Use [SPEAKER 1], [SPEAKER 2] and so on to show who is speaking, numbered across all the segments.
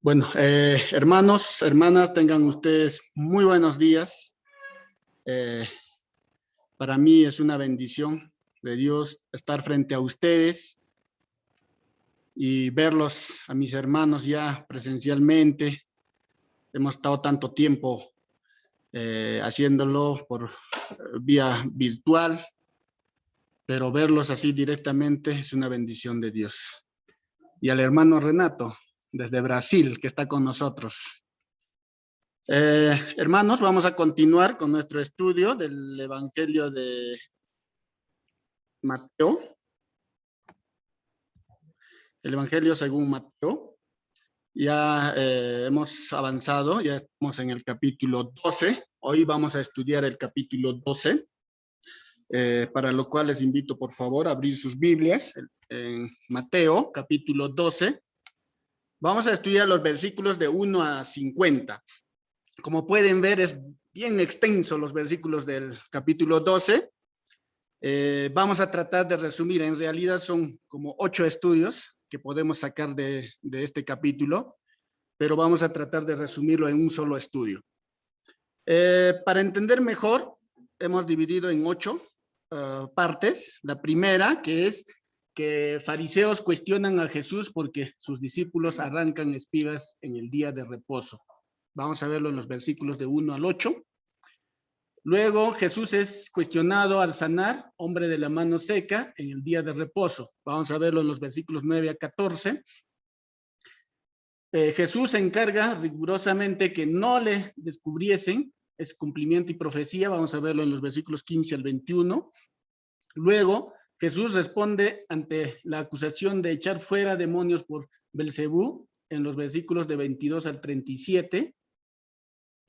[SPEAKER 1] Bueno, hermanos, hermanas, tengan ustedes muy buenos días. Para mí es una bendición de Dios estar frente a ustedes y verlos a mis hermanos ya presencialmente. Hemos estado tanto tiempo haciéndolo por vía virtual, pero verlos así directamente es una bendición de Dios. Y al hermano Renato, desde Brasil, que está con nosotros. Hermanos, vamos a continuar con nuestro estudio del Evangelio de Mateo. El Evangelio según Mateo. Ya hemos avanzado, ya estamos en el capítulo 12. Hoy vamos a estudiar el capítulo 12, para lo cual les invito por favor a abrir sus Biblias en Mateo, capítulo 12. Vamos a estudiar los versículos de 1 a 50. Como pueden ver, es bien extenso los versículos del capítulo 12. Vamos a tratar de resumir, en realidad son como 8 estudios que podemos sacar de este capítulo, pero vamos a tratar de resumirlo en un solo estudio. Para entender mejor, hemos dividido en 8 partes. La primera, que es que fariseos cuestionan a Jesús porque sus discípulos arrancan espigas en el día de reposo. Vamos a verlo en los versículos de 1 al 8. Luego Jesús es cuestionado al sanar, hombre de la mano seca, en el día de reposo. Vamos a verlo en los versículos 9 a 14. Jesús se encarga rigurosamente que no le descubriesen, es cumplimiento y profecía. Vamos a verlo en los versículos 15 al 21. Luego Jesús responde ante la acusación de echar fuera demonios por Belcebú, en los versículos de 22 al 37.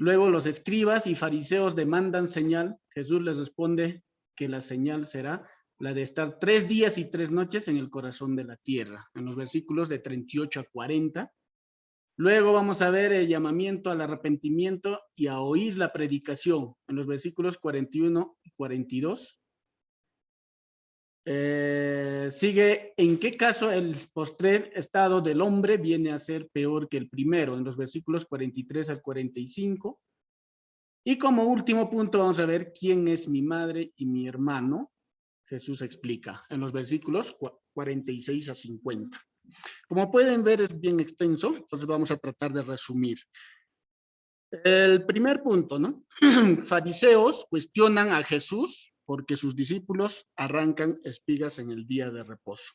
[SPEAKER 1] Luego los escribas y fariseos demandan señal. Jesús les responde que la señal será la de estar 3 días y 3 noches en el corazón de la tierra, en los versículos de 38 a 40. Luego vamos a ver el llamamiento al arrepentimiento y a oír la predicación, en los versículos 41 y 42. Sigue en qué caso el postrer estado del hombre viene a ser peor que el primero, en los versículos 43 al 45. Y como último punto vamos a ver quién es mi madre y mi hermano. Jesús explica en los versículos 46 a 50. Como pueden ver es bien extenso, entonces vamos a tratar de resumir. El primer punto, ¿no? Fariseos cuestionan a Jesús porque sus discípulos arrancan espigas en el día de reposo.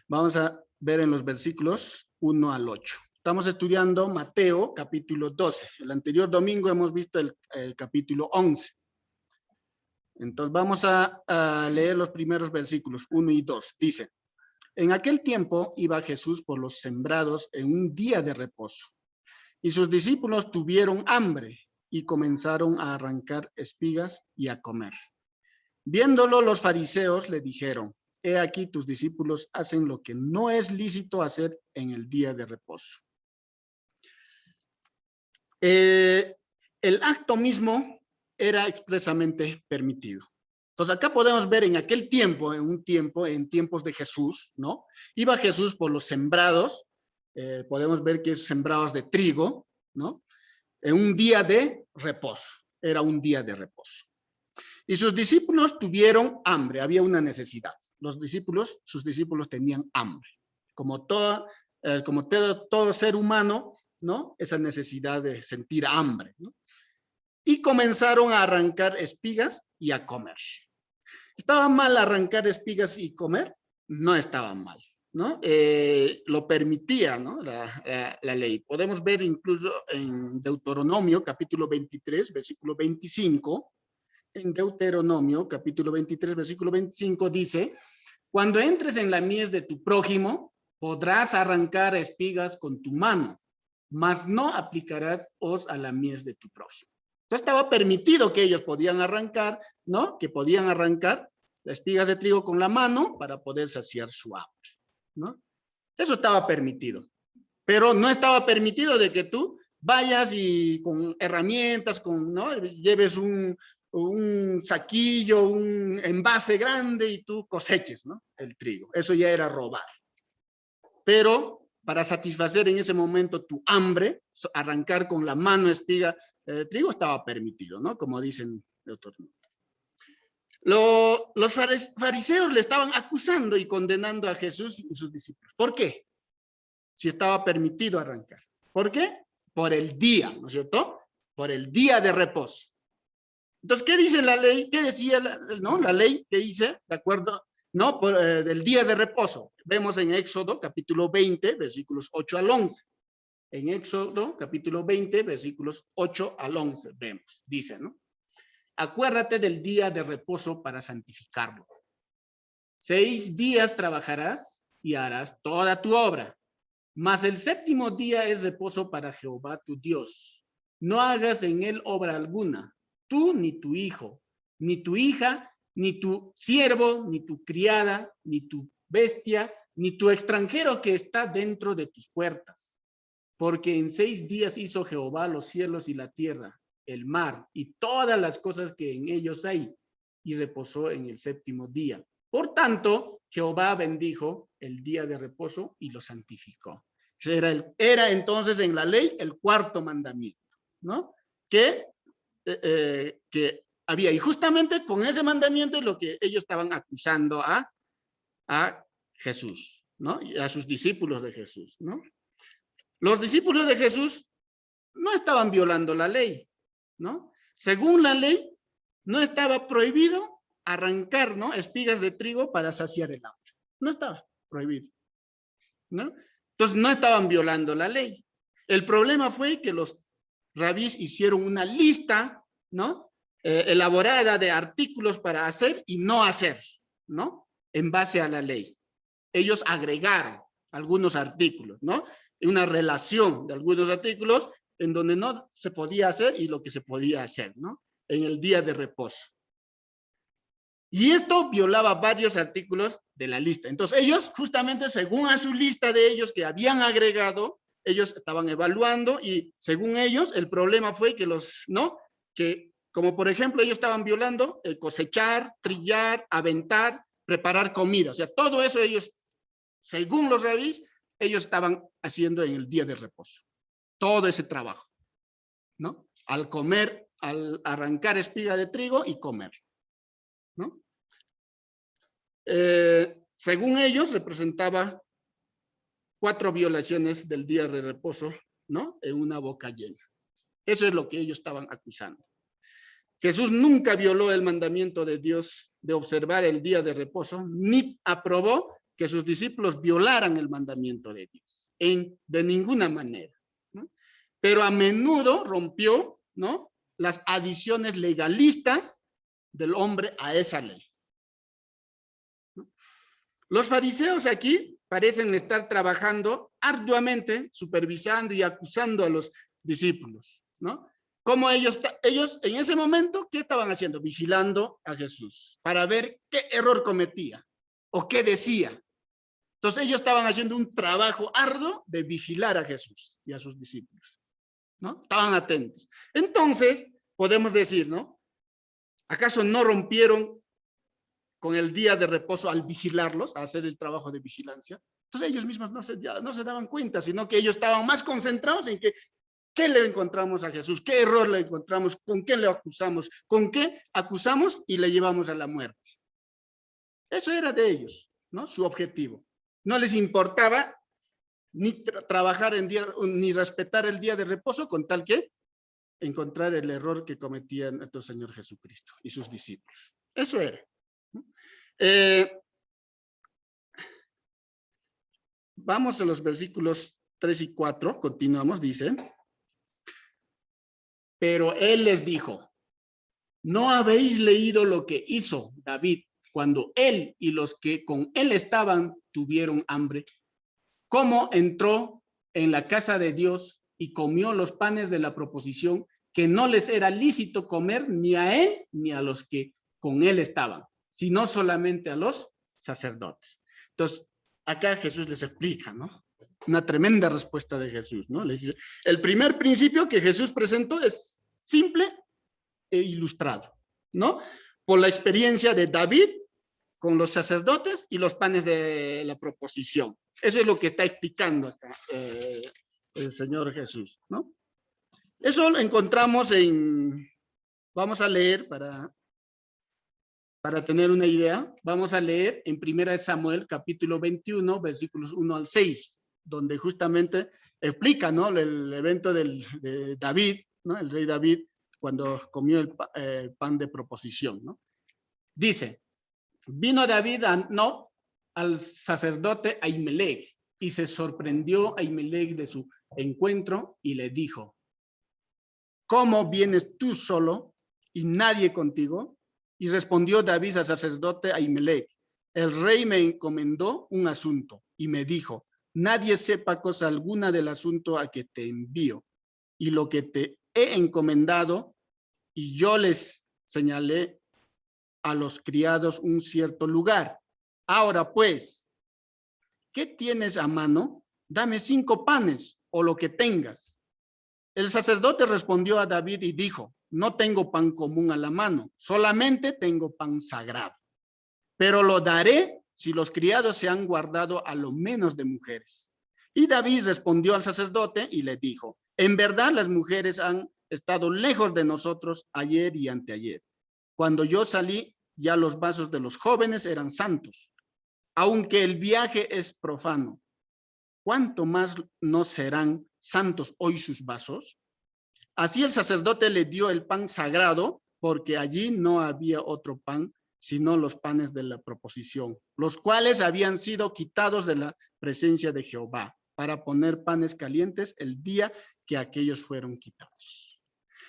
[SPEAKER 1] Vamos a ver en los versículos 1 al 8. Estamos estudiando Mateo, capítulo 12. El anterior domingo hemos visto el capítulo 11. Entonces vamos a leer los primeros versículos 1 y 2. Dice, en aquel tiempo iba Jesús por los sembrados en un día de reposo, y sus discípulos tuvieron hambre y comenzaron a arrancar espigas y a comer. Viéndolo, los fariseos le dijeron, he aquí tus discípulos hacen lo que no es lícito hacer en el día de reposo. El acto mismo era expresamente permitido. Entonces acá podemos ver en aquel tiempo, en tiempos de Jesús, ¿no? Iba Jesús por los sembrados, podemos ver que es sembrados de trigo, ¿no? En un día de reposo, era un día de reposo. Y sus discípulos tuvieron hambre, había una necesidad. Sus discípulos tenían hambre, como todo ser humano, ¿no? Esa necesidad de sentir hambre, ¿no? Y comenzaron a arrancar espigas y a comer. ¿Estaba mal arrancar espigas y comer? No estaba mal, ¿no? Lo permitía, ¿no? La ley. Podemos ver incluso en Deuteronomio, capítulo 23, versículo 25. En Deuteronomio, capítulo 23, versículo 25, dice, cuando entres en la mies de tu prójimo, podrás arrancar espigas con tu mano, mas no aplicarás hoz a la mies de tu prójimo. Entonces estaba permitido que ellos podían arrancar, ¿no? Que podían arrancar las espigas de trigo con la mano para poder saciar su hambre, ¿no? Eso estaba permitido. Pero no estaba permitido de que tú vayas y con herramientas, ¿no? Lleves un saquillo, un envase grande y tú coseches, ¿no? El trigo. Eso ya era robar. Pero para satisfacer en ese momento tu hambre, arrancar con la mano espiga de trigo estaba permitido, ¿no? Como dicen Deuteronomio. Los fariseos le estaban acusando y condenando a Jesús y sus discípulos. ¿Por qué? Si estaba permitido arrancar. ¿Por qué? Por el día, ¿no es cierto? Por el día de reposo. Entonces, ¿qué dice la ley? ¿Qué decía la ley? ¿Qué dice? ¿De acuerdo? ¿No? Del día de reposo. Vemos en Éxodo, capítulo 20, versículos 8 al 11. En Éxodo, capítulo 20, versículos 8 al 11, vemos. Dice, ¿no? Acuérdate del día de reposo para santificarlo. 6 días trabajarás y harás toda tu obra. Mas el séptimo día es reposo para Jehová tu Dios. No hagas en él obra alguna, tú ni tu hijo, ni tu hija, ni tu siervo, ni tu criada, ni tu bestia, ni tu extranjero que está dentro de tus puertas. Porque en 6 días hizo Jehová los cielos y la tierra, el mar y todas las cosas que en ellos hay, y reposó en el séptimo día. Por tanto, Jehová bendijo el día de reposo y lo santificó. Era entonces en la ley el cuarto mandamiento, ¿no? Que había. Y justamente con ese mandamiento es lo que ellos estaban acusando a Jesús, ¿no? Y a sus discípulos de Jesús, ¿no? Los discípulos de Jesús no estaban violando la ley, ¿no? Según la ley, no estaba prohibido arrancar, ¿no? Espigas de trigo para saciar el hambre. No estaba prohibido, ¿no? Entonces no estaban violando la ley. El problema fue que los rabís hicieron una lista, ¿no? Elaborada de artículos para hacer y no hacer, ¿no? En base a la ley. Ellos agregaron algunos artículos, ¿no? Una relación de algunos artículos en donde no se podía hacer y lo que se podía hacer, ¿no? En el día de reposo. Y esto violaba varios artículos de la lista. Entonces ellos, justamente según a su lista de ellos que habían agregado, ellos estaban evaluando y según ellos el problema fue que ¿no? Que como por ejemplo ellos estaban violando cosechar, trillar, aventar, preparar comida. O sea, todo eso ellos, según los rabís, ellos estaban haciendo en el día de reposo. Todo ese trabajo, ¿no? Al comer, al arrancar espiga de trigo y comer, ¿no? Según ellos, representaba 4 violaciones del día de reposo, ¿no? En una boca llena. Eso es lo que ellos estaban acusando. Jesús nunca violó el mandamiento de Dios de observar el día de reposo, ni aprobó que sus discípulos violaran el mandamiento de Dios, de ninguna manera, ¿no? Pero a menudo rompió, ¿no? Las adiciones legalistas del hombre a esa ley. Los fariseos aquí parecen estar trabajando arduamente, supervisando y acusando a los discípulos, ¿no? Como ellos en ese momento, ¿qué estaban haciendo? Vigilando a Jesús para ver qué error cometía o qué decía. Entonces ellos estaban haciendo un trabajo arduo de vigilar a Jesús y a sus discípulos, ¿no? Estaban atentos. Entonces, podemos decir, ¿no? ¿Acaso no rompieron con el día de reposo al vigilarlos, a hacer el trabajo de vigilancia? Entonces ellos mismos no se daban cuenta, sino que ellos estaban más concentrados en ¿qué le encontramos a Jesús? ¿Qué error le encontramos? ¿Con qué le acusamos? ¿Con qué acusamos y le llevamos a la muerte? Eso era de ellos, ¿no? Su objetivo. No les importaba ni trabajar ni respetar el día de reposo con tal que encontrar el error que cometía nuestro Señor Jesucristo y sus discípulos. Eso era. Vamos a los versículos 3 y 4, continuamos, dice. Pero él les dijo, ¿no habéis leído lo que hizo David cuando él y los que con él estaban tuvieron hambre? ¿Cómo entró en la casa de Dios y comió los panes de la proposición que no les era lícito comer ni a él ni a los que con él estaban, sino solamente a los sacerdotes. Entonces, acá Jesús les explica, ¿no? Una tremenda respuesta de Jesús, ¿no? Les dice, el primer principio que Jesús presentó es simple e ilustrado, ¿no? Por la experiencia de David con los sacerdotes y los panes de la proposición. Eso es lo que está explicando acá el Señor Jesús, ¿no? Eso lo encontramos en, vamos a leer para tener una idea, vamos a leer en 1 Samuel capítulo 21, versículos 1 al 6, donde justamente explica, ¿no? El evento de David, ¿no? El rey David, cuando comió el pan de proposición, ¿no? Dice, vino David al sacerdote Ahimelech, y se sorprendió Ahimelech de su encuentro y le dijo, ¿cómo vienes tú solo y nadie contigo? Y respondió David al sacerdote Ahimelech, el rey me encomendó un asunto y me dijo, nadie sepa cosa alguna del asunto a que te envío y lo que te he encomendado, y yo les señalé a los criados un cierto lugar. Ahora pues, ¿qué tienes a mano? Dame 5 panes o lo que tengas. El sacerdote respondió a David y dijo, no tengo pan común a la mano, solamente tengo pan sagrado, pero lo daré si los criados se han guardado a lo menos de mujeres. Y David respondió al sacerdote y le dijo, en verdad las mujeres han estado lejos de nosotros ayer y anteayer. Cuando yo salí, ya los vasos de los jóvenes eran santos, aunque el viaje es profano. ¿Cuánto más no serán santos hoy sus vasos? Así el sacerdote le dio el pan sagrado, porque allí no había otro pan, sino los panes de la proposición, los cuales habían sido quitados de la presencia de Jehová, para poner panes calientes el día que aquellos fueron quitados.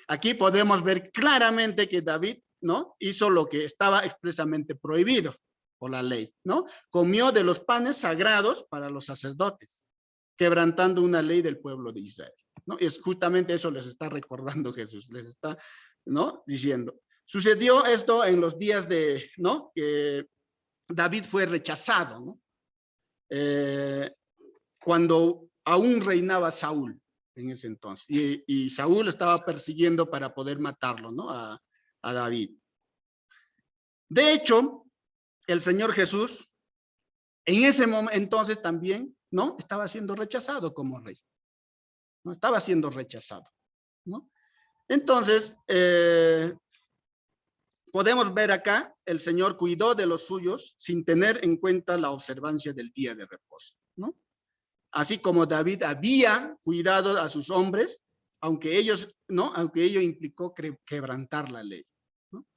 [SPEAKER 1] Aquí podemos ver claramente que David, ¿no?, hizo lo que estaba expresamente prohibido por la ley, ¿no? Comió de los panes sagrados para los sacerdotes, quebrantando una ley del pueblo de Israel, ¿no? Es justamente eso les está recordando Jesús, les está, ¿no?, diciendo. Sucedió esto en los días de, ¿no?, que David fue rechazado, ¿no? Cuando aún reinaba Saúl en ese entonces, y Saúl estaba persiguiendo para poder matarlo, ¿no?, a David. De hecho, el Señor Jesús en ese momento entonces también, ¿no?, estaba siendo rechazado como rey, ¿no? Estaba siendo rechazado, ¿no? Entonces, podemos ver acá, el Señor cuidó de los suyos sin tener en cuenta la observancia del día de reposo, ¿no? Así como David había cuidado a sus hombres, aunque ellos, ¿no?, aunque ello implicó quebrantar la ley, ¿no?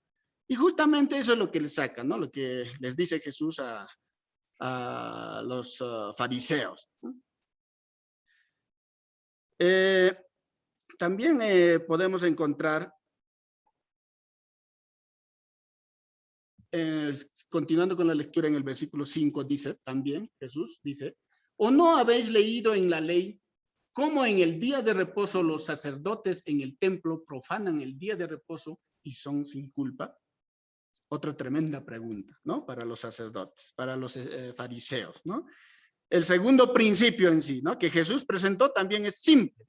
[SPEAKER 1] Y justamente eso es lo que les saca, ¿no?, lo que les dice Jesús a los fariseos, ¿no? También podemos encontrar, continuando con la lectura en el versículo 5, dice también, Jesús dice, ¿o no habéis leído en la ley cómo en el día de reposo los sacerdotes en el templo profanan el día de reposo y son sin culpa? Otra tremenda pregunta, ¿no?, para los sacerdotes, para los fariseos, ¿no? El segundo principio en sí, ¿no?, que Jesús presentó también es simple.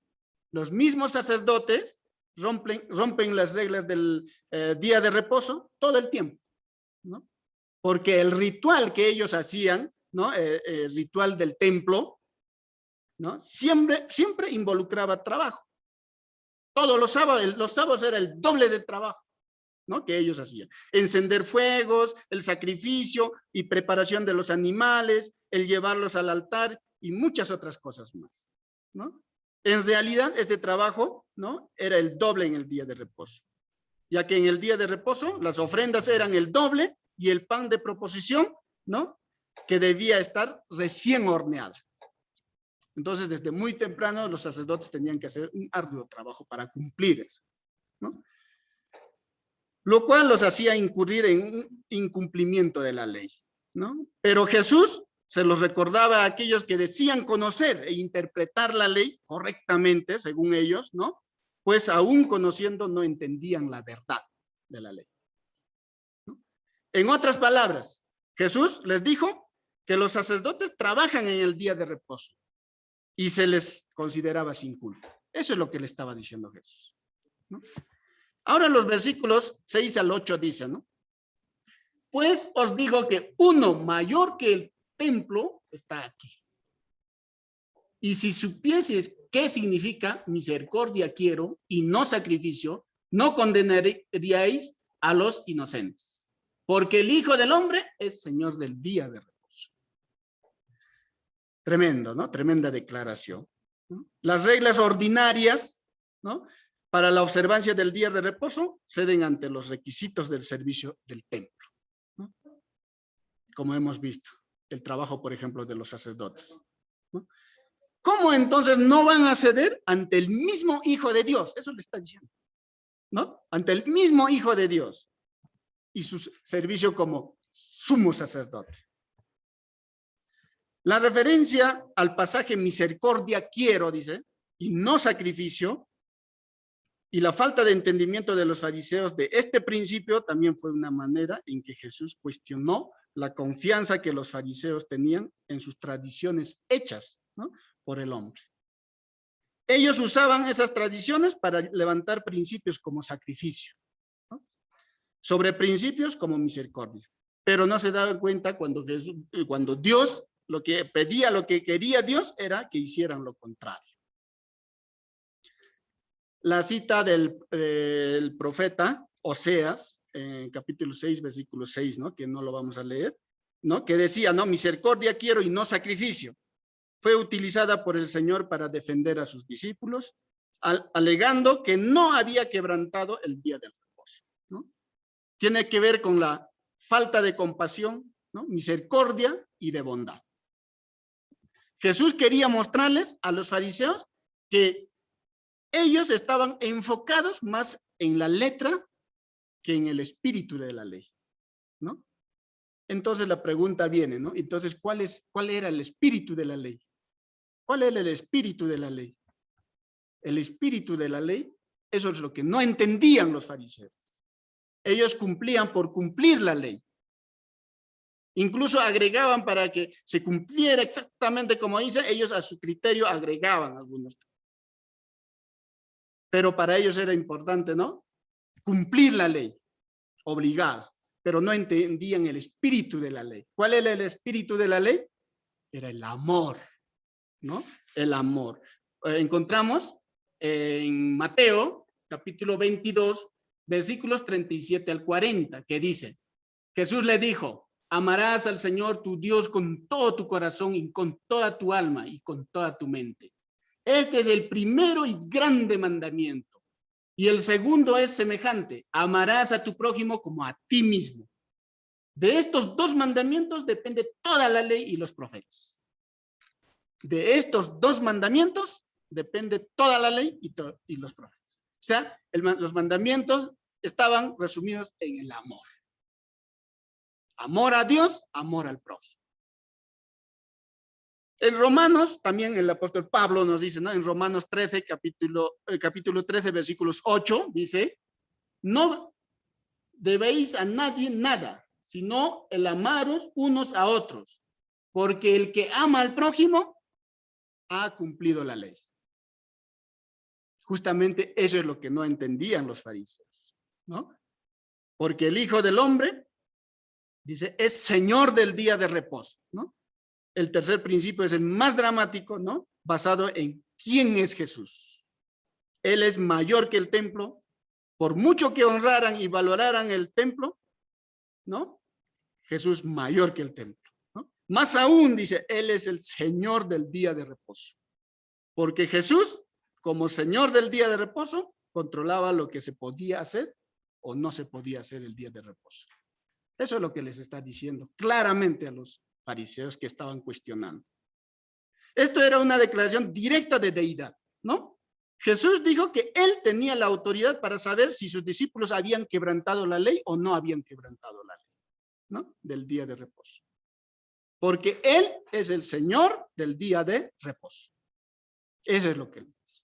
[SPEAKER 1] Los mismos sacerdotes rompen las reglas del día de reposo todo el tiempo, ¿no? Porque el ritual que ellos hacían, ¿no?, el ritual del templo, ¿no?, siempre involucraba trabajo. Todos los sábados era el doble de trabajo, ¿no?, que ellos hacían. Encender fuegos, el sacrificio y preparación de los animales, el llevarlos al altar y muchas otras cosas más, ¿no? En realidad, este trabajo, ¿no?, era el doble en el día de reposo, ya que en el día de reposo las ofrendas eran el doble y el pan de proposición, ¿no?, que debía estar recién horneada. Entonces, desde muy temprano, los sacerdotes tenían que hacer un arduo trabajo para cumplir eso, ¿no?, lo cual los hacía incurrir en un incumplimiento de la ley, ¿no? Pero Jesús se los recordaba a aquellos que decían conocer e interpretar la ley correctamente, según ellos, ¿no? Pues aún conociendo no entendían la verdad de la ley, ¿no? En otras palabras, Jesús les dijo que los sacerdotes trabajan en el día de reposo y se les consideraba sin culpa. Eso es lo que le estaba diciendo Jesús, ¿no? Ahora los versículos 6 al 8 dicen, ¿no? Pues os digo que uno mayor que el templo está aquí. Y si supieses qué significa misericordia quiero y no sacrificio, no condenaríais a los inocentes, porque el Hijo del Hombre es Señor del día de reposo. Tremendo, ¿no? Tremenda declaración, ¿no? Las reglas ordinarias, ¿no?, para la observancia del día de reposo ceden ante los requisitos del servicio del templo, ¿no? Como hemos visto, el trabajo, por ejemplo, de los sacerdotes, ¿no? ¿Cómo entonces no van a ceder ante el mismo Hijo de Dios? Eso le está diciendo, ¿no? Ante el mismo Hijo de Dios y su servicio como sumo sacerdote. La referencia al pasaje misericordia quiero, dice, y no sacrificio, y la falta de entendimiento de los fariseos de este principio también fue una manera en que Jesús cuestionó la confianza que los fariseos tenían en sus tradiciones hechas, ¿no?, por el hombre. Ellos usaban esas tradiciones para levantar principios como sacrificio, ¿no?, sobre principios como misericordia, pero no se daban cuenta cuando Dios lo que pedía, lo que quería Dios era que hicieran lo contrario. La cita del profeta Oseas, en capítulo 6, versículo 6, ¿no?, que no lo vamos a leer, ¿no?, que decía, ¿no?, misericordia quiero y no sacrificio, fue utilizada por el Señor para defender a sus discípulos, alegando que no había quebrantado el día del reposo, ¿no? Tiene que ver con la falta de compasión, ¿no?, misericordia y de bondad. Jesús quería mostrarles a los fariseos que ellos estaban enfocados más en la letra que en el espíritu de la ley, ¿no? Entonces la pregunta viene, ¿no? Entonces, ¿cuál era el espíritu de la ley? ¿Cuál era el espíritu de la ley? El espíritu de la ley, eso es lo que no entendían los fariseos. Ellos cumplían por cumplir la ley. Incluso agregaban para que se cumpliera exactamente como dice, ellos a su criterio agregaban algunos. Pero para ellos era importante, ¿no?, cumplir la ley, obligado, pero no entendían el espíritu de la ley. ¿Cuál era el espíritu de la ley? Era el amor, ¿no? El amor. Encontramos en Mateo, capítulo 22, versículos 37 al 40, que dice, Jesús le dijo, amarás al Señor tu Dios con todo tu corazón y con toda tu alma y con toda tu mente. Este es el primero y grande mandamiento. Y el segundo es semejante, amarás a tu prójimo como a ti mismo. De estos dos mandamientos depende toda la ley y los profetas. De estos dos mandamientos depende toda la ley y los profetas. O sea, los mandamientos estaban resumidos en el amor. Amor a Dios, amor al prójimo. En Romanos, también el apóstol Pablo nos dice, ¿no?, en Romanos 13, capítulo 13, versículos 8, dice, no debéis a nadie nada, sino el amaros unos a otros, porque el que ama al prójimo ha cumplido la ley. Justamente eso es lo que no entendían los fariseos, ¿no? Porque el Hijo del Hombre, dice, es Señor del día de reposo, ¿no? El tercer principio es el más dramático, ¿no?, basado en quién es Jesús. Él es mayor que el templo. Por mucho que honraran y valoraran el templo, ¿no?, Jesús mayor que el templo, ¿no? Más aún, dice, Él es el Señor del día de reposo. Porque Jesús, como Señor del día de reposo, controlaba lo que se podía hacer o no se podía hacer el día de reposo. Eso es lo que les está diciendo claramente a los fariseos que estaban cuestionando. Esto era una declaración directa de deidad, ¿no? Jesús dijo que él tenía la autoridad para saber si sus discípulos habían quebrantado la ley o no habían quebrantado la ley, ¿no?, del día de reposo. Porque él es el Señor del día de reposo. Eso es lo que él dice.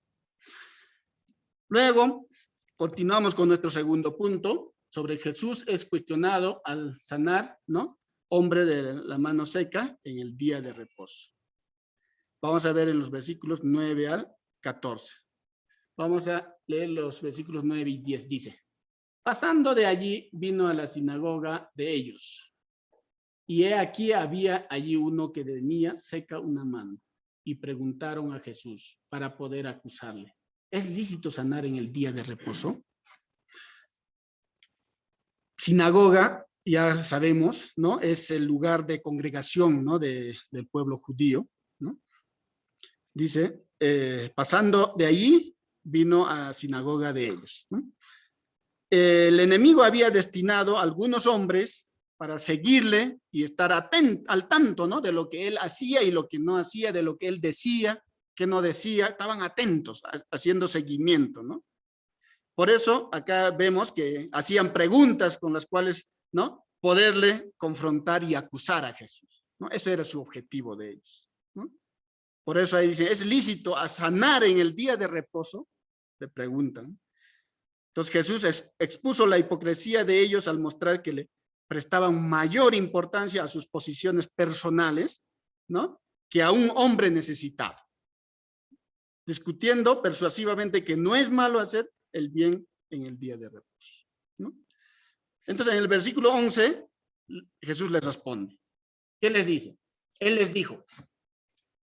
[SPEAKER 1] Luego, continuamos con nuestro segundo punto, sobre Jesús es cuestionado al sanar, ¿no? Hombre de la mano seca en el día de reposo. Vamos a ver en los versículos 9 al 14. Vamos a leer los versículos 9 y 10. Dice, pasando de allí, vino a la sinagoga de ellos. Y he aquí había allí uno que tenía seca una mano. Y preguntaron a Jesús para poder acusarle, ¿es lícito sanar en el día de reposo? Sinagoga, ya sabemos, ¿no? Es el lugar de congregación, ¿no? Del pueblo judío, ¿no? Dice, pasando de allí, vino a sinagoga de ellos, ¿no? El enemigo había destinado a algunos hombres para seguirle y estar al tanto, ¿no? De lo que él hacía y lo que no hacía, de lo que él decía, que no decía, estaban atentos, haciendo seguimiento, ¿no? Por eso acá vemos que hacían preguntas con las cuales, ¿no? Poderle confrontar y acusar a Jesús, ¿no? Ese era su objetivo de ellos, ¿no? Por eso ahí dice, ¿es lícito a sanar en el día de reposo? Le preguntan. Entonces Jesús expuso la hipocresía de ellos al mostrar que le prestaban mayor importancia a sus posiciones personales, ¿no? Que a un hombre necesitado. Discutiendo persuasivamente que no es malo hacer el bien en el día de reposo, ¿no? Entonces en el versículo 11, Jesús les responde. ¿Qué les dice? Él les dijo,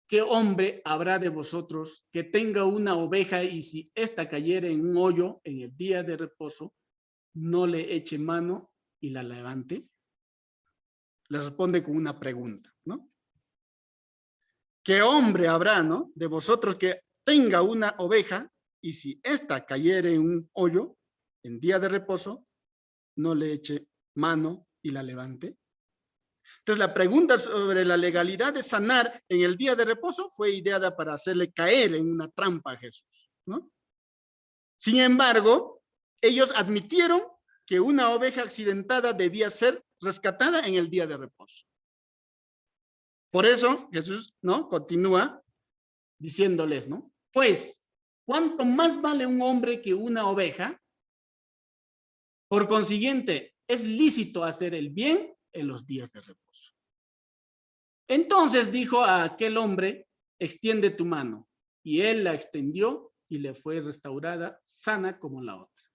[SPEAKER 1] ¿qué hombre habrá de vosotros que tenga una oveja y si ésta cayere en un hoyo en el día de reposo, no le eche mano y la levante? Les responde con una pregunta, ¿no? ¿Qué hombre habrá, ¿no? De vosotros que tenga una oveja y si ésta cayere en un hoyo en día de reposo, no le eche mano y la levante? Entonces la pregunta sobre la legalidad de sanar en el día de reposo fue ideada para hacerle caer en una trampa a Jesús, ¿no? Sin embargo, ellos admitieron que una oveja accidentada debía ser rescatada en el día de reposo. Por eso Jesús, ¿no? Continúa diciéndoles, ¿no? Pues, ¿cuánto más vale un hombre que una oveja? Por consiguiente, es lícito hacer el bien en los días de reposo. Entonces dijo a aquel hombre, extiende tu mano. Y él la extendió y le fue restaurada sana como la otra.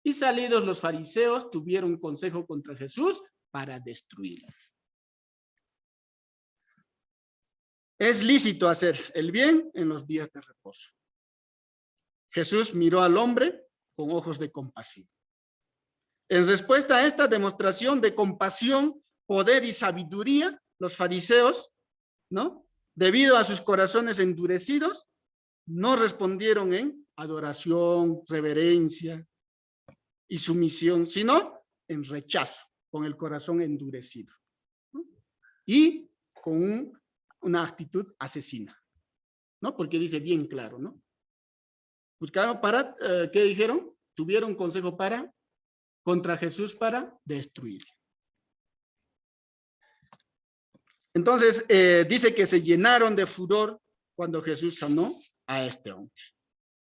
[SPEAKER 1] Y salidos los fariseos tuvieron consejo contra Jesús para destruirlo. Es lícito hacer el bien en los días de reposo. Jesús miró al hombre con ojos de compasión. En respuesta a esta demostración de compasión, poder y sabiduría, los fariseos, ¿no? Debido a sus corazones endurecidos, no respondieron en adoración, reverencia y sumisión, sino en rechazo, con el corazón endurecido, ¿no? Y con una actitud asesina, ¿no? Porque dice bien claro, ¿no? Buscaron para, ¿qué dijeron? Tuvieron consejo para, contra Jesús para destruir. Entonces, dice que se llenaron de furor cuando Jesús sanó a este hombre.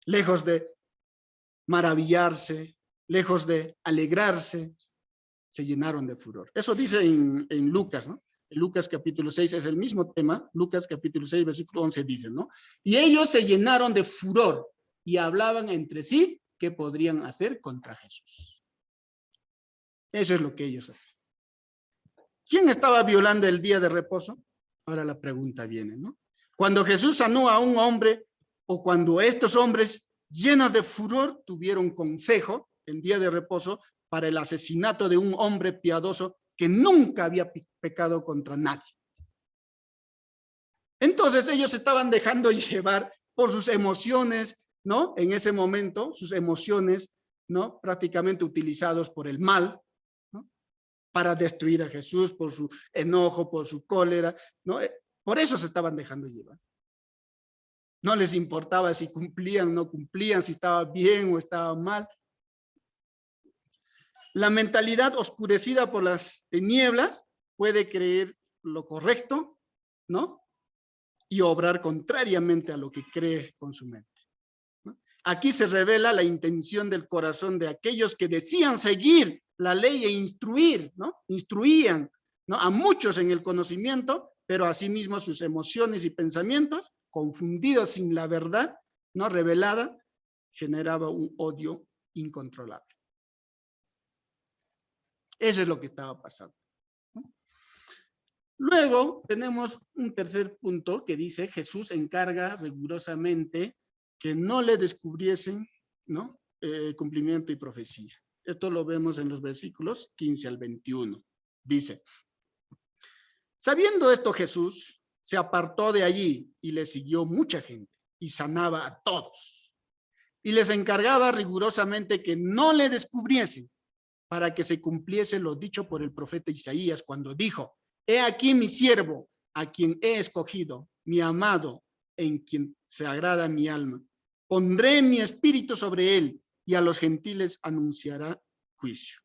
[SPEAKER 1] Lejos de maravillarse, lejos de alegrarse, se llenaron de furor. Eso dice en Lucas, ¿no? En Lucas capítulo 6 es el mismo tema. Lucas capítulo 6, versículo 11 dice, ¿no? Y ellos se llenaron de furor y hablaban entre sí qué podrían hacer contra Jesús. Eso es lo que ellos hacen. ¿Quién estaba violando el día de reposo? Ahora la pregunta viene, ¿no? Cuando Jesús sanó a un hombre o cuando estos hombres llenos de furor tuvieron consejo en día de reposo para el asesinato de un hombre piadoso que nunca había pecado contra nadie. Entonces ellos estaban dejando llevar por sus emociones, ¿no? En ese momento, sus emociones, ¿no? Prácticamente utilizados por el mal, ¿no? Para destruir a Jesús, por su enojo, por su cólera, ¿no? Por eso se estaban dejando llevar. No les importaba si cumplían o no cumplían, si estaba bien o estaba mal. La mentalidad oscurecida por las tinieblas puede creer lo correcto, ¿no? Y obrar contrariamente a lo que cree con su mente, ¿no? Aquí se revela la intención del corazón de aquellos que decían seguir la ley e instruir, ¿no? Instruían, ¿no? A muchos en el conocimiento, pero asimismo sus emociones y pensamientos, confundidos sin la verdad, ¿no? Revelada, generaba un odio incontrolable. Eso es lo que estaba pasando. Luego tenemos un tercer punto que dice: Jesús encarga rigurosamente que no le descubriesen, ¿no? Cumplimiento y profecía. Esto lo vemos en los versículos 15 al 21. Dice: sabiendo esto, Jesús se apartó de allí y le siguió mucha gente y sanaba a todos. Y les encargaba rigurosamente que no le descubriesen, para que se cumpliese lo dicho por el profeta Isaías cuando dijo: he aquí mi siervo, a quien he escogido, mi amado, en quien se agrada mi alma. Pondré mi espíritu sobre él y a los gentiles anunciará juicio.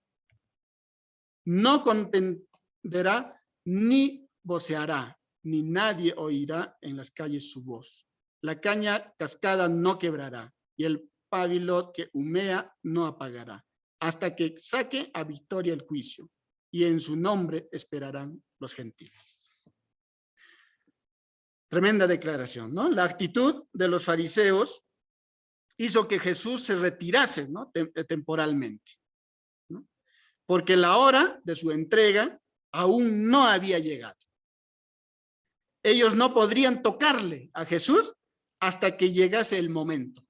[SPEAKER 1] No contenderá ni voceará, ni nadie oirá en las calles su voz. La caña cascada no quebrará y el pábilo que humea no apagará, hasta que saque a victoria el juicio, y en su nombre esperarán los gentiles. Tremenda declaración, ¿no? La actitud de los fariseos hizo que Jesús se retirase, ¿no? Temporalmente, ¿no? Porque la hora de su entrega aún no había llegado. Ellos no podrían tocarle a Jesús hasta que llegase el momento.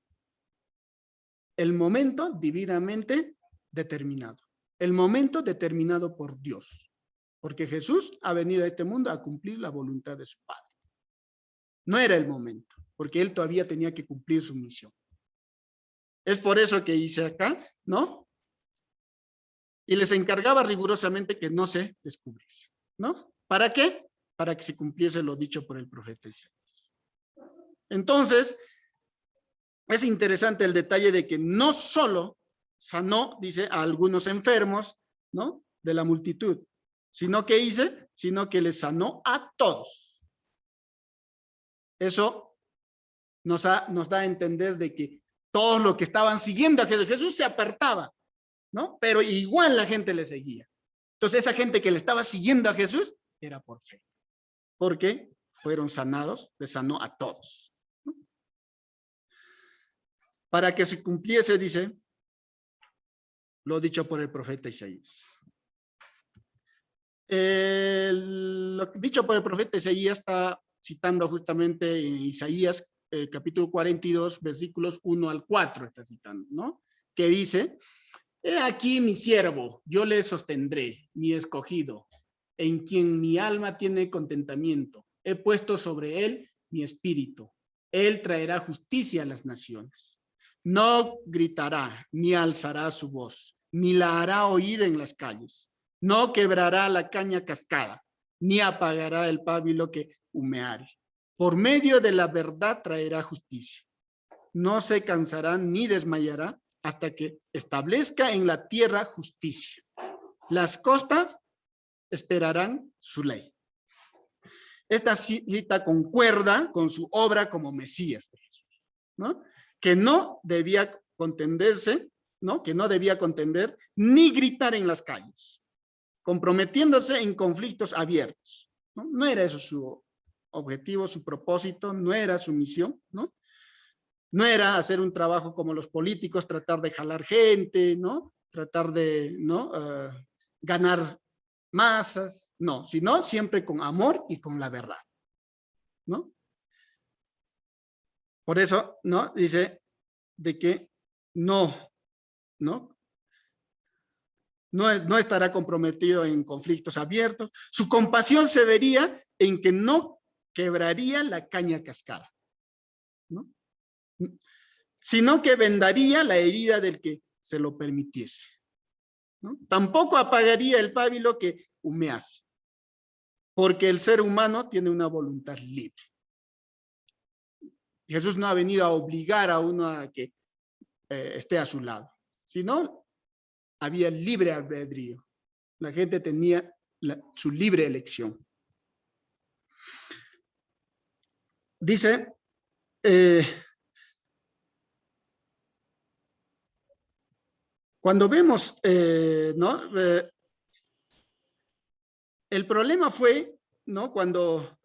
[SPEAKER 1] El momento divinamente determinado. El momento determinado por Dios. Porque Jesús ha venido a este mundo a cumplir la voluntad de su Padre. No era el momento, porque él todavía tenía que cumplir su misión. Es por eso que dice acá, ¿no? Y les encargaba rigurosamente que no se descubriese, ¿no? ¿Para qué? Para que se cumpliese lo dicho por el profeta Isaías. Entonces, es interesante el detalle de que no solo sanó, dice, a algunos enfermos, ¿no? De la multitud, sino que hice, sino que les sanó a todos. Eso nos da a entender de que todos los que estaban siguiendo a Jesús se apartaba, ¿no? Pero igual la gente le seguía. Entonces esa gente que le estaba siguiendo a Jesús era por fe. Porque fueron sanados, les sanó a todos. Para que se cumpliese, dice, lo dicho por el profeta Isaías. Lo dicho por el profeta Isaías está citando justamente en Isaías capítulo 42, versículos 1 al 4, está citando, ¿no? Que dice: he aquí mi siervo, yo le sostendré, mi escogido, en quien mi alma tiene contentamiento. He puesto sobre él mi espíritu. Él traerá justicia a las naciones. No gritará, ni alzará su voz, ni la hará oír en las calles. No quebrará la caña cascada, ni apagará el pábilo que humeare. Por medio de la verdad traerá justicia. No se cansará ni desmayará hasta que establezca en la tierra justicia. Las costas esperarán su ley. Esta cita concuerda con su obra como Mesías de Jesús, ¿no? Que no debía contenderse, ¿no? Que no debía contender ni gritar en las calles, comprometiéndose en conflictos abiertos, ¿no? No era eso su objetivo, su propósito, no era su misión, ¿no? No era hacer un trabajo como los políticos, tratar de jalar gente, ¿no? Tratar de, ¿no? Ganar masas, no, sino siempre con amor y con la verdad, ¿no? Por eso, ¿no? Dice de que no, ¿no? No estará comprometido en conflictos abiertos. Su compasión se vería en que no quebraría la caña cascada, ¿no? Sino que vendaría la herida del que se lo permitiese, ¿no? Tampoco apagaría el pábilo que humease, porque el ser humano tiene una voluntad libre. Jesús no ha venido a obligar a uno a que esté a su lado, sino había libre albedrío. La gente tenía su libre elección. Dice, Cuando vemos, ¿no? El problema fue, ¿no? Cuando,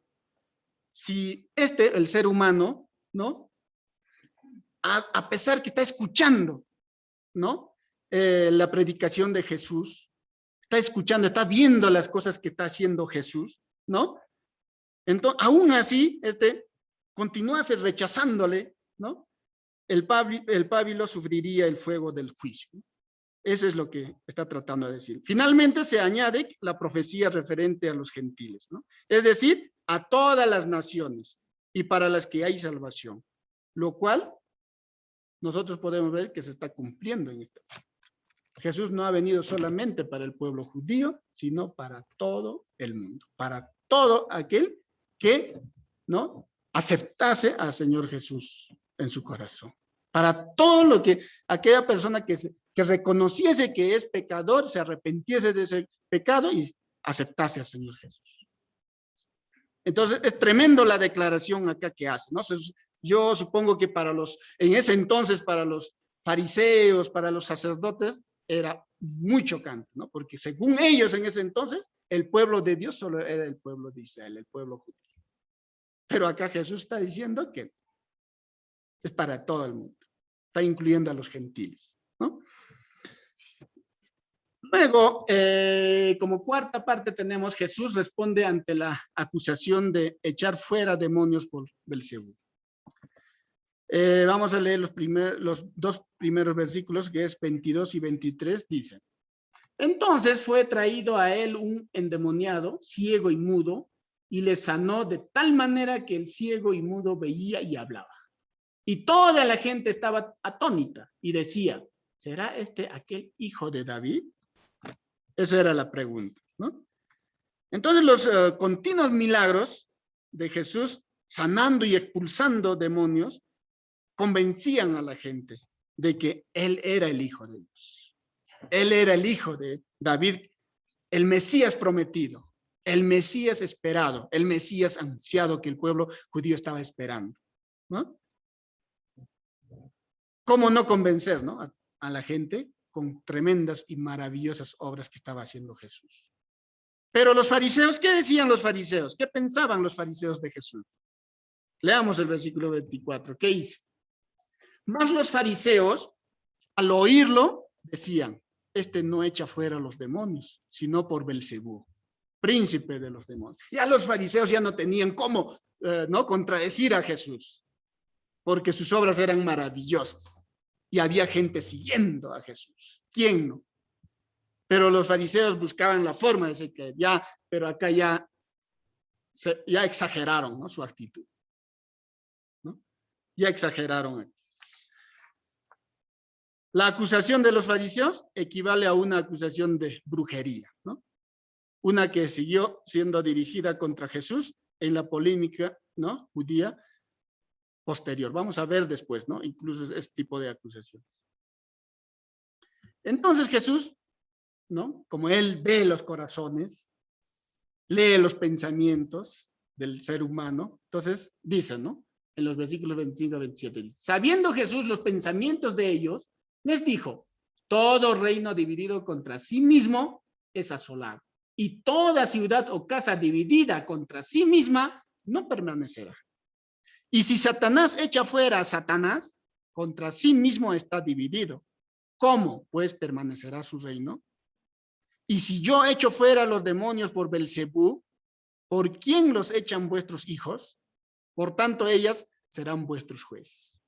[SPEAKER 1] si el ser humano, ¿no? A pesar que está escuchando, ¿no? La predicación de Jesús, está escuchando, está viendo las cosas que está haciendo Jesús, ¿no? Entonces, aún así, continuase rechazándole, ¿no? El pábilo sufriría el fuego del juicio. Eso es lo que está tratando de decir. Finalmente se añade la profecía referente a los gentiles, ¿no? Es decir, a todas las naciones y para las que hay salvación, lo cual nosotros podemos ver que se está cumpliendo en esto. Jesús no ha venido solamente para el pueblo judío, sino para todo el mundo, para todo aquel que, ¿no?, aceptase al Señor Jesús en su corazón. Para todo lo que, aquella persona que reconociese que es pecador, se arrepintiese de ese pecado y aceptase al Señor Jesús. Entonces, es tremendo la declaración acá que hace, ¿no? Yo supongo que en ese entonces, para los fariseos, para los sacerdotes, era muy chocante, ¿no? Porque según ellos en ese entonces, el pueblo de Dios solo era el pueblo de Israel, el pueblo judío. Pero acá Jesús está diciendo que es para todo el mundo, está incluyendo a los gentiles, ¿no? Luego, como cuarta parte tenemos, Jesús responde ante la acusación de echar fuera demonios por Belcebú. Vamos a leer los dos primeros versículos, que es 22 y 23, dice: entonces fue traído a él un endemoniado, ciego y mudo, y le sanó de tal manera que el ciego y mudo veía y hablaba. Y toda la gente estaba atónita y decía: ¿será aquel hijo de David? Esa era la pregunta, ¿no? Entonces los continuos milagros de Jesús sanando y expulsando demonios convencían a la gente de que él era el hijo de Dios. Él era el hijo de David, el Mesías prometido, el Mesías esperado, el Mesías ansiado que el pueblo judío estaba esperando, ¿no? ¿Cómo no convencer, ¿no?, a la gente con tremendas y maravillosas obras que estaba haciendo Jesús? Pero los fariseos, ¿qué decían los fariseos? ¿Qué pensaban los fariseos de Jesús? Leamos el versículo 24. ¿Qué dice? Mas los fariseos, al oírlo, decían: no echa fuera a los demonios, sino por Belcebú, príncipe de los demonios. Ya los fariseos ya no tenían cómo no contradecir a Jesús, porque sus obras eran maravillosas y había gente siguiendo a Jesús. ¿Quién no? Pero los fariseos buscaban la forma de decir que ya, pero acá ya exageraron, ¿no?, su actitud, ¿no? Ya exageraron. La acusación de los fariseos equivale a una acusación de brujería, ¿no? Una que siguió siendo dirigida contra Jesús en la polémica, ¿no?, judía posterior. Vamos a ver después, ¿no?, incluso este tipo de acusaciones. Entonces Jesús, ¿no?, como él ve los corazones, lee los pensamientos del ser humano, entonces dice, ¿no?, en los versículos 25 a 27, dice: sabiendo Jesús los pensamientos de ellos, les dijo: todo reino dividido contra sí mismo es asolado, y toda ciudad o casa dividida contra sí misma no permanecerá. Y si Satanás echa fuera a Satanás, contra sí mismo está dividido. ¿Cómo, pues, permanecerá su reino? Y si yo echo fuera a los demonios por Belcebú, ¿por quién los echan vuestros hijos? Por tanto, ellas serán vuestros jueces.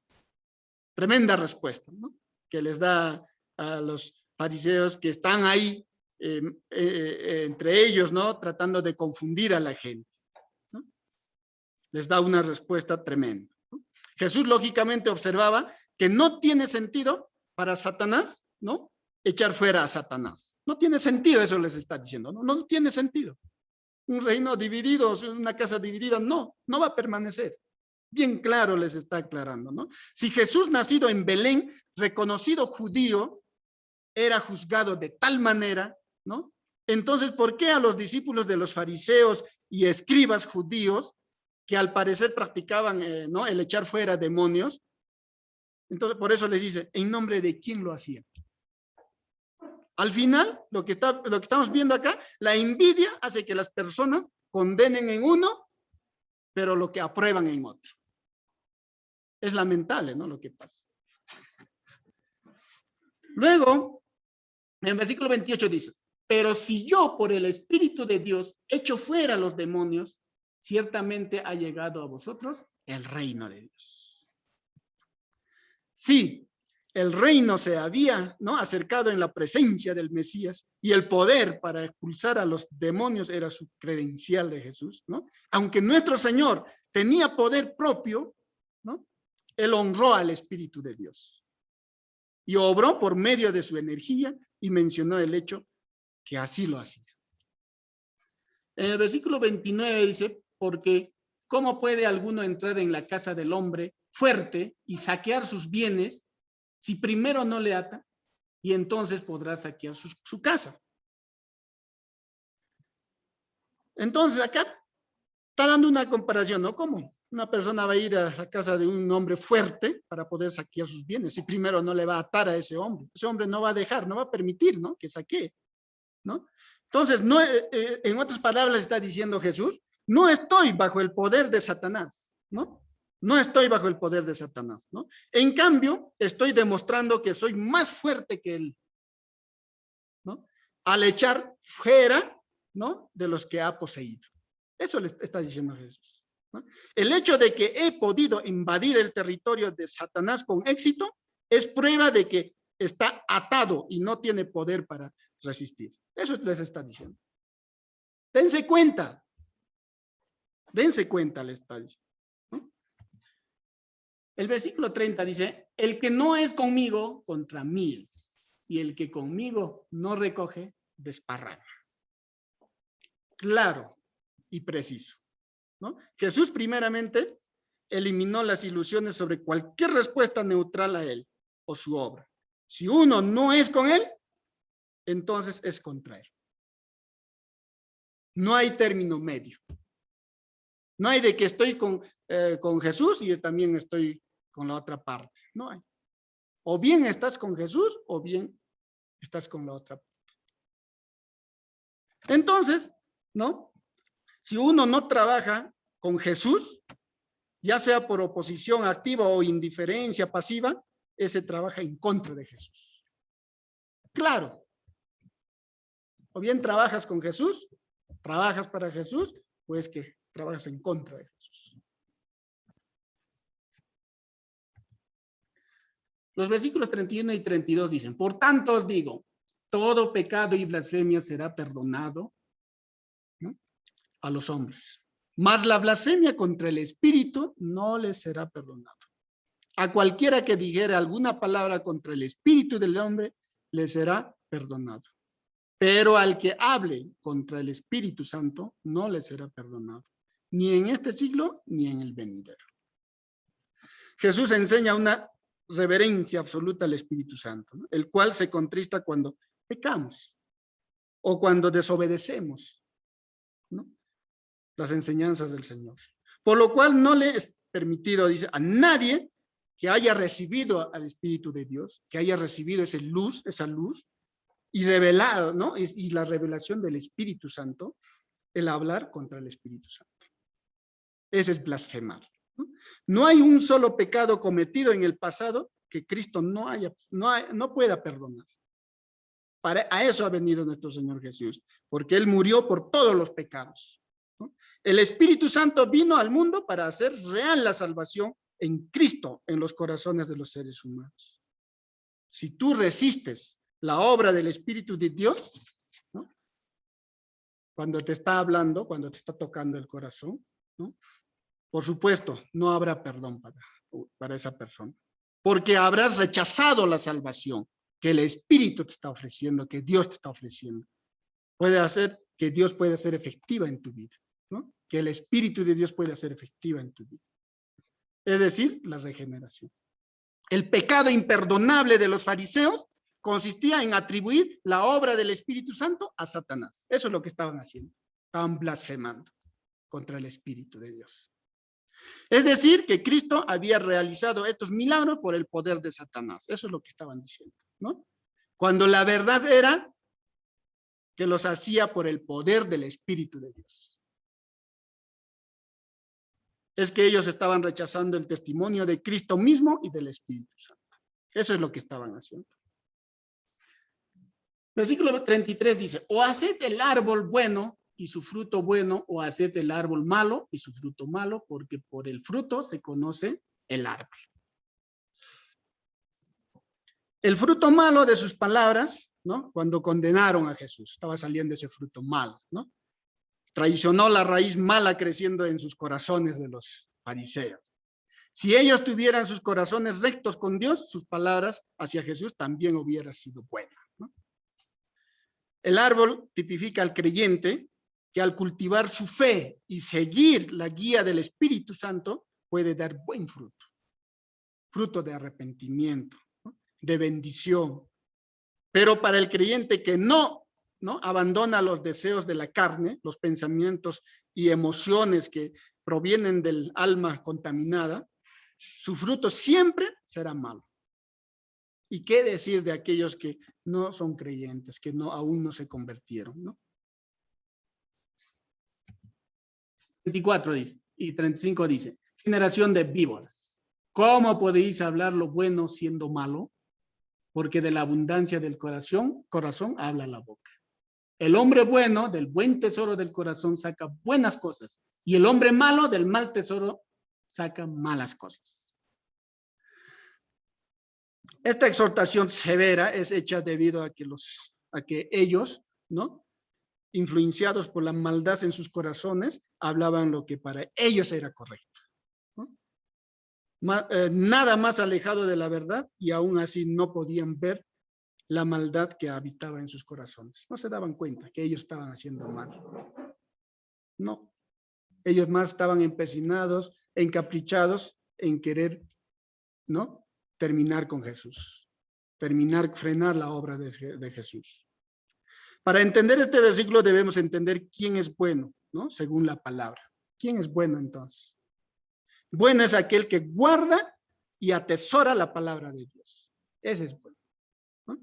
[SPEAKER 1] Tremenda respuesta, ¿no?, que les da a los fariseos que están ahí entre ellos, ¿no?, tratando de confundir a la gente, ¿no? Les da una respuesta tremenda, ¿no? Jesús lógicamente observaba que no tiene sentido para Satanás, ¿no?, echar fuera a Satanás. No tiene sentido, eso les está diciendo, ¿no? No tiene sentido. Un reino dividido, una casa dividida, no va a permanecer. Bien claro les está aclarando, ¿no? Si Jesús, nacido en Belén, reconocido judío, era juzgado de tal manera, ¿no? Entonces, ¿por qué a los discípulos de los fariseos y escribas judíos, que al parecer practicaban, ¿no?, el echar fuera demonios? Entonces, por eso les dice: ¿en nombre de quién lo hacían?
[SPEAKER 2] Al final, lo que estamos viendo acá, la envidia hace que las personas condenen en uno, pero lo que aprueban en otro. Es lamentable, ¿no? Lo que pasa. Luego, en el versículo 28 dice, pero si yo por el Espíritu de Dios echo fuera los demonios, ciertamente ha llegado a vosotros el reino de Dios. Sí, el reino se había, ¿no?, acercado en la presencia del Mesías, y el poder para expulsar a los demonios era su credencial de Jesús, ¿no? Aunque nuestro Señor tenía poder propio, ¿no?, él honró al Espíritu de Dios y obró por medio de su energía, y mencionó el hecho que así lo hacía.
[SPEAKER 1] En el versículo 29 dice, porque ¿cómo puede alguno entrar en la casa del hombre fuerte y saquear sus bienes si primero no le ata? Y entonces podrá saquear su casa.
[SPEAKER 2] Entonces acá está dando una comparación, ¿no? ¿Cómo una persona va a ir a la casa de un hombre fuerte para poder saquear sus bienes si primero no le va a atar a ese hombre? Ese hombre no va a dejar, no va a permitir, ¿no?, que saquee, ¿no? Entonces, no, en otras palabras está diciendo Jesús, no estoy bajo el poder de Satanás, ¿no? No estoy bajo el poder de Satanás, ¿no? En cambio, estoy demostrando que soy más fuerte que él, ¿no?, al echar fuera, ¿no?, de los que ha poseído. Eso le está diciendo Jesús, ¿no? El hecho de que he podido invadir el territorio de Satanás con éxito es prueba de que está atado y no tiene poder para resistir. Eso les está diciendo. Dense cuenta, le está diciendo, ¿no?
[SPEAKER 1] El versículo 30 dice, el que no es conmigo, contra mí es, y el que conmigo no recoge, desparrama.
[SPEAKER 2] Claro y preciso, ¿no? Jesús primeramente eliminó las ilusiones sobre cualquier respuesta neutral a él o su obra. Si uno no es con él, entonces es contra él. No hay término medio. No hay de que estoy con Jesús y también estoy con la otra parte. No hay. O bien estás con Jesús o bien estás con la otra parte. Entonces, ¿no?, si uno no trabaja con Jesús, ya sea por oposición activa o indiferencia pasiva, ese trabaja en contra de Jesús. Claro. O bien trabajas con Jesús, trabajas para Jesús, pues que trabajas en contra de Jesús.
[SPEAKER 1] Los versículos 31 y 32 dicen, por tanto os digo, todo pecado y blasfemia será perdonado, ¿no?, a los hombres, mas la blasfemia contra el Espíritu no les será perdonado. A cualquiera que dijere alguna palabra contra el Espíritu del hombre, le será perdonado. Pero al que hable contra el Espíritu Santo, no le será perdonado, ni en este siglo, ni en el venidero. Jesús enseña una reverencia absoluta al Espíritu Santo, ¿no?, el cual se contrista cuando pecamos o cuando desobedecemos, ¿no?, las enseñanzas del Señor. Por lo cual no le es permitido, dice, a nadie que haya recibido al Espíritu de Dios, que haya recibido esa luz, y revelado, ¿no?, y la revelación del Espíritu Santo, el hablar contra el Espíritu Santo. Ese es blasfemar, ¿no? No hay un solo pecado cometido en el pasado que Cristo no pueda perdonar. A eso ha venido nuestro Señor Jesús, porque Él murió por todos los pecados, ¿no? El Espíritu Santo vino al mundo para hacer real la salvación en Cristo, en los corazones de los seres humanos. Si tú resistes la obra del Espíritu de Dios, ¿no?, cuando te está hablando, cuando te está tocando el corazón, ¿no?, por supuesto, no habrá perdón para esa persona, porque habrás rechazado la salvación que el Espíritu te está ofreciendo, que Dios te está ofreciendo. Puede hacer que Dios pueda ser efectiva en tu vida, ¿no?, que el Espíritu de Dios pueda ser efectiva en tu vida. Es decir, la regeneración. El pecado imperdonable de los fariseos consistía en atribuir la obra del Espíritu Santo a Satanás. Eso es lo que estaban haciendo. Estaban blasfemando contra el Espíritu de Dios. Es decir, que Cristo había realizado estos milagros por el poder de Satanás. Eso es lo que estaban diciendo, ¿no?
[SPEAKER 2] cuando la verdad era que los hacía por el poder del Espíritu de Dios. Es que ellos estaban rechazando el testimonio de Cristo mismo y del Espíritu Santo. Eso es lo que estaban haciendo.
[SPEAKER 1] Versículo 33 dice, o haced el árbol bueno y su fruto bueno, o haced el árbol malo y su fruto malo, porque por el fruto se conoce el árbol.
[SPEAKER 2] El fruto malo de sus palabras, ¿no? Cuando condenaron a Jesús, estaba saliendo ese fruto malo, ¿no? Traicionó la raíz mala creciendo en sus corazones de los fariseos. Si ellos tuvieran sus corazones rectos con Dios, sus palabras hacia Jesús también hubieran sido buenas, ¿no? El árbol tipifica al creyente que al cultivar su fe y seguir la guía del Espíritu Santo puede dar buen fruto, fruto de arrepentimiento, ¿no? De bendición. Pero para el creyente que no abandona los deseos de la carne, los pensamientos y emociones que provienen del alma contaminada, su fruto siempre será malo. ¿Y qué decir de aquellos que no son creyentes, que aún no se convirtieron, ¿no?
[SPEAKER 1] 34 dice, y 35 dice, generación de víboras, ¿cómo podéis hablar lo bueno siendo malo? Porque de la abundancia del corazón habla la boca. El hombre bueno del buen tesoro del corazón saca buenas cosas, y el hombre malo del mal tesoro saca malas cosas.
[SPEAKER 2] Esta exhortación severa es hecha debido a que ellos, ¿no?, influenciados por la maldad en sus corazones, hablaban lo que para ellos era correcto, ¿no? Nada más alejado de la verdad, y aún así no podían ver la maldad que habitaba en sus corazones. No se daban cuenta que ellos estaban haciendo mal. No. Ellos más estaban empecinados, encaprichados en querer, ¿no?, terminar con Jesús, frenar la obra de Jesús. Para entender este versículo debemos entender quién es bueno, ¿no?, según la palabra. ¿Quién es bueno entonces? Bueno es aquel que guarda y atesora la palabra de Dios. Ese es bueno, ¿no?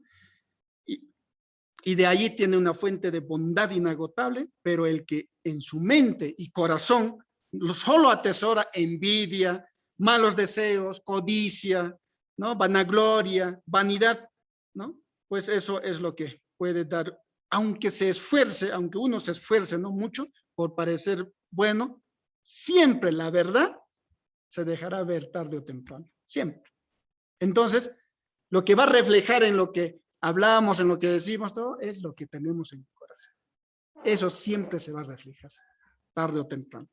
[SPEAKER 2] Y de allí tiene una fuente de bondad inagotable, pero el que en su mente y corazón solo atesora envidia, malos deseos, codicia, ¿no?, vanagloria, vanidad, ¿no?, pues eso es lo que puede dar, aunque uno se esfuerce, no mucho, por parecer bueno, siempre la verdad se dejará ver tarde o temprano, siempre. Entonces, lo que va a reflejar en lo que hablamos, en lo que decimos, todo, es lo que tenemos en el corazón. Eso siempre se va a reflejar, tarde o temprano.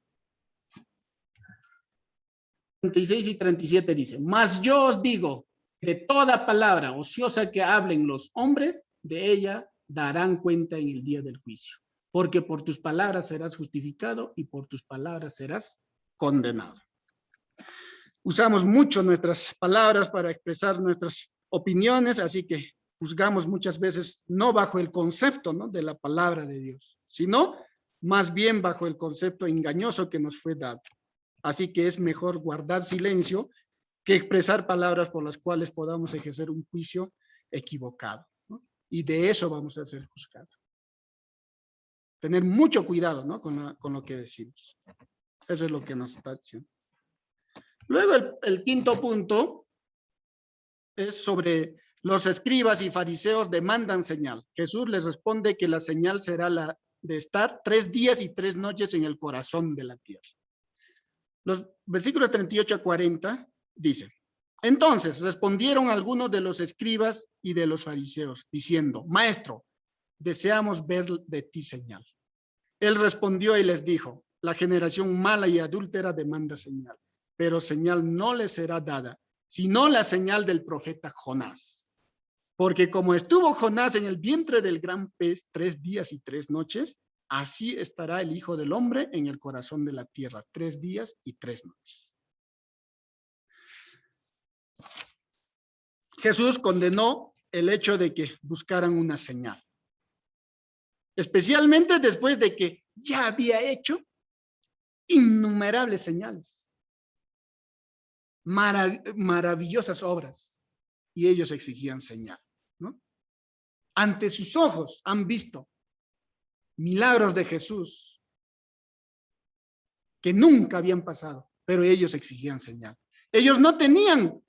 [SPEAKER 1] 36 y 37 dice, mas yo os digo, de toda palabra ociosa que hablen los hombres, de ella darán cuenta en el día del juicio. Porque por tus palabras serás justificado y por tus palabras serás condenado. Usamos mucho nuestras palabras para expresar nuestras opiniones, así que juzgamos muchas veces no bajo el concepto, ¿no?, de la palabra de Dios, sino más bien bajo el concepto engañoso que nos fue dado. Así que es mejor guardar silencio que expresar palabras por las cuales podamos ejercer un juicio equivocado, ¿no? Y de eso vamos a ser juzgados. Tener mucho cuidado, ¿no?, con lo que decimos. Eso es lo que nos está diciendo. Luego el quinto punto es sobre los escribas y fariseos demandan señal. Jesús les responde que la señal será la de estar 3 días y 3 noches en el corazón de la tierra. Los versículos 38 a 40 dicen, entonces respondieron algunos de los escribas y de los fariseos, diciendo, maestro, deseamos ver de ti señal. Él respondió y les dijo, la generación mala y adúltera demanda señal, pero señal no le será dada, sino la señal del profeta Jonás. Porque como estuvo Jonás en el vientre del gran pez 3 días y 3 noches, así estará el Hijo del Hombre en el corazón de la tierra 3 días y 3 noches. Jesús condenó el hecho de que buscaran una señal, especialmente después de que ya había hecho innumerables señales, maravillosas obras, y ellos exigían señal, ¿no?
[SPEAKER 2] ante sus ojos han visto milagros de Jesús que nunca habían pasado, pero ellos exigían señal. Ellos no tenían,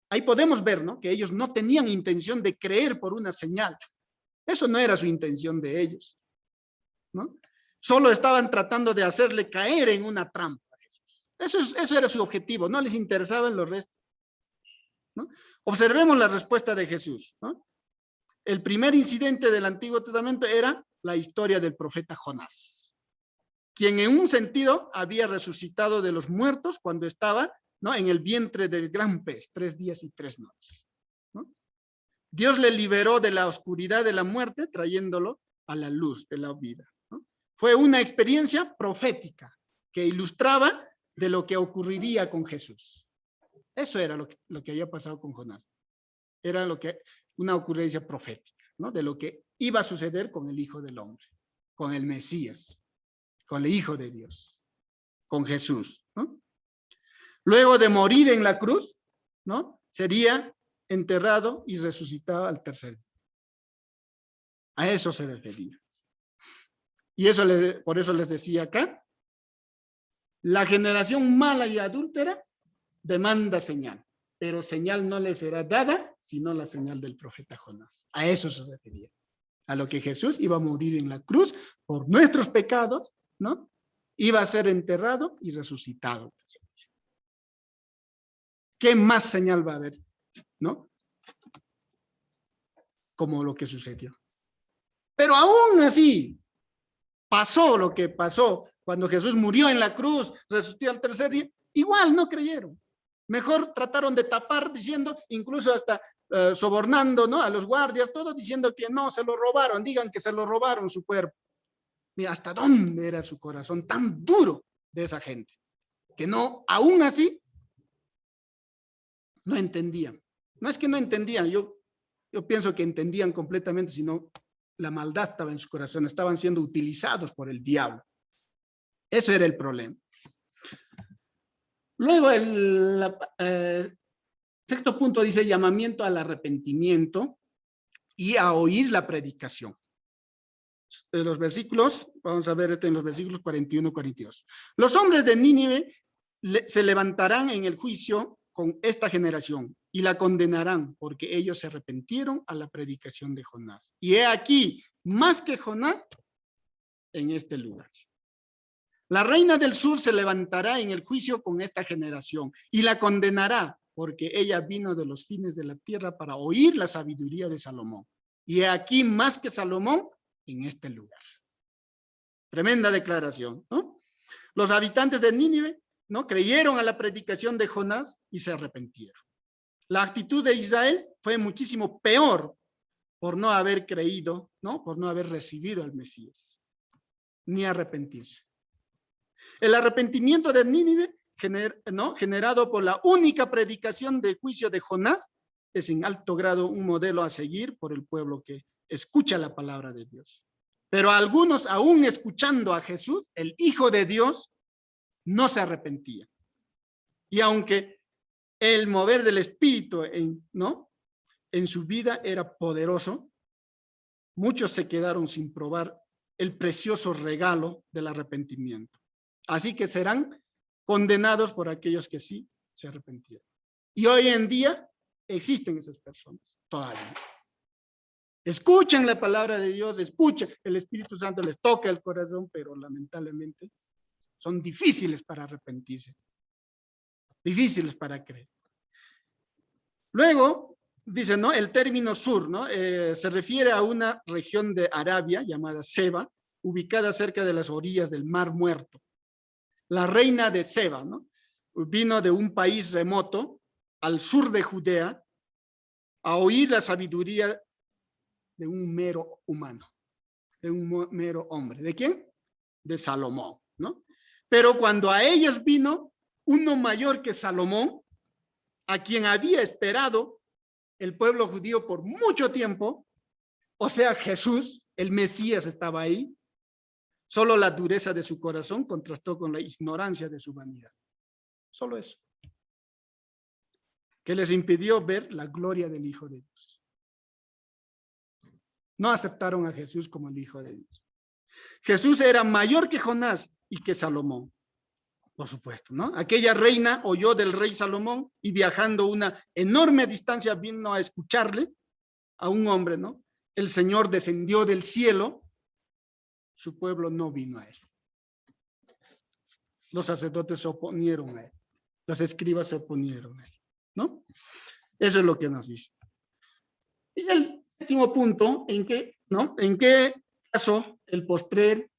[SPEAKER 2] ahí podemos ver, ¿no?, que ellos no tenían intención de creer por una señal. Eso no era su intención de ellos, ¿no? Solo estaban tratando de hacerle caer en una trampa. Eso era su objetivo, no les interesaban los restos, ¿no? Observemos la respuesta de Jesús, ¿no? El primer incidente del Antiguo Testamento era la historia del profeta Jonás, quien en un sentido había resucitado de los muertos cuando estaba, ¿no?, en el vientre del gran pez, 3 días y 3 noches, ¿no? Dios le liberó de la oscuridad de la muerte, trayéndolo a la luz de la vida, ¿no? Fue una experiencia profética que ilustraba de lo que ocurriría con Jesús. Eso era lo que había pasado con Jonás. Era una ocurrencia profética, ¿no?, de lo que iba a suceder con el Hijo del Hombre, con el Mesías, con el Hijo de Dios, con Jesús, ¿no? Luego de morir en la cruz, ¿no?, sería enterrado y resucitado al tercer día. A eso se refería. Y por eso les decía acá, la generación mala y adúltera demanda señal, pero señal no le será dada, sino la señal del profeta Jonás. A eso se refería, a lo que Jesús iba a morir en la cruz por nuestros pecados, ¿no? Iba a ser enterrado y resucitado. ¿Qué más señal va a haber, no?, como lo que sucedió? Pero aún así, pasó lo que pasó cuando Jesús murió en la cruz, resucitó al tercer día, igual no creyeron. Mejor trataron de tapar diciendo, incluso hasta sobornando, ¿no?, a los guardias, todos diciendo que no, se lo robaron, digan que se lo robaron su cuerpo. Mira, hasta dónde era su corazón tan duro de esa gente, que no, aún así, no entendían. No es que no entendían, yo pienso que entendían completamente, sino la maldad estaba en su corazón, estaban siendo utilizados por el diablo. Eso era el problema. Luego el sexto punto dice llamamiento al arrepentimiento y a oír la predicación. Los versículos, vamos a ver esto en los versículos 41 y 42. Los hombres de Nínive se levantarán en el juicio con esta generación y la condenarán porque ellos se arrepintieron a la predicación de Jonás. Y he aquí, más que Jonás, en este lugar. La reina del sur se levantará en el juicio con esta generación y la condenará porque ella vino de los fines de la tierra para oír la sabiduría de Salomón. Y he aquí, más que Salomón, en este lugar. Tremenda declaración, ¿no? Los habitantes de Nínive, ¿no?, creyeron a la predicación de Jonás y se arrepintieron. La actitud de Israel fue muchísimo peor por no haber creído, ¿no?, por no haber recibido al Mesías, ni arrepentirse. El arrepentimiento de Nínive, generado por la única predicación del juicio de Jonás, es en alto grado un modelo a seguir por el pueblo que escucha la palabra de Dios. Pero algunos, aún escuchando a Jesús, el Hijo de Dios, no se arrepentían. Y aunque el mover del Espíritu en su vida era poderoso, muchos se quedaron sin probar el precioso regalo del arrepentimiento. Así que serán condenados por aquellos que sí se arrepintieron. Y hoy en día existen esas personas todavía. Escuchan la palabra de Dios, escuchan, el Espíritu Santo les toca el corazón, pero lamentablemente son difíciles para arrepentirse, difíciles para creer. Luego, dice, ¿no?, el término sur, ¿no?, se refiere a una región de Arabia llamada Seba, ubicada cerca de las orillas del Mar Muerto. La reina de Seba, ¿no?, vino de un país remoto al sur de Judea a oír la sabiduría de un mero humano, de un mero hombre. ¿De quién? De Salomón, ¿no? Pero cuando a ellos vino uno mayor que Salomón, a quien había esperado el pueblo judío por mucho tiempo, o sea, Jesús, el Mesías, estaba ahí. Solo la dureza de su corazón contrastó con la ignorancia de su vanidad. Solo eso. Que les impidió ver la gloria del Hijo de Dios. No aceptaron a Jesús como el Hijo de Dios. Jesús era mayor que Jonás y que Salomón, por supuesto, ¿no? Aquella reina oyó del rey Salomón y viajando una enorme distancia vino a escucharle a un hombre, ¿no? El Señor descendió del cielo, su pueblo no vino a él. Los sacerdotes se oponieron a él, los escribas se oponieron a él, ¿no? Eso es lo que nos dice. Y el último punto, ¿en qué caso el postrer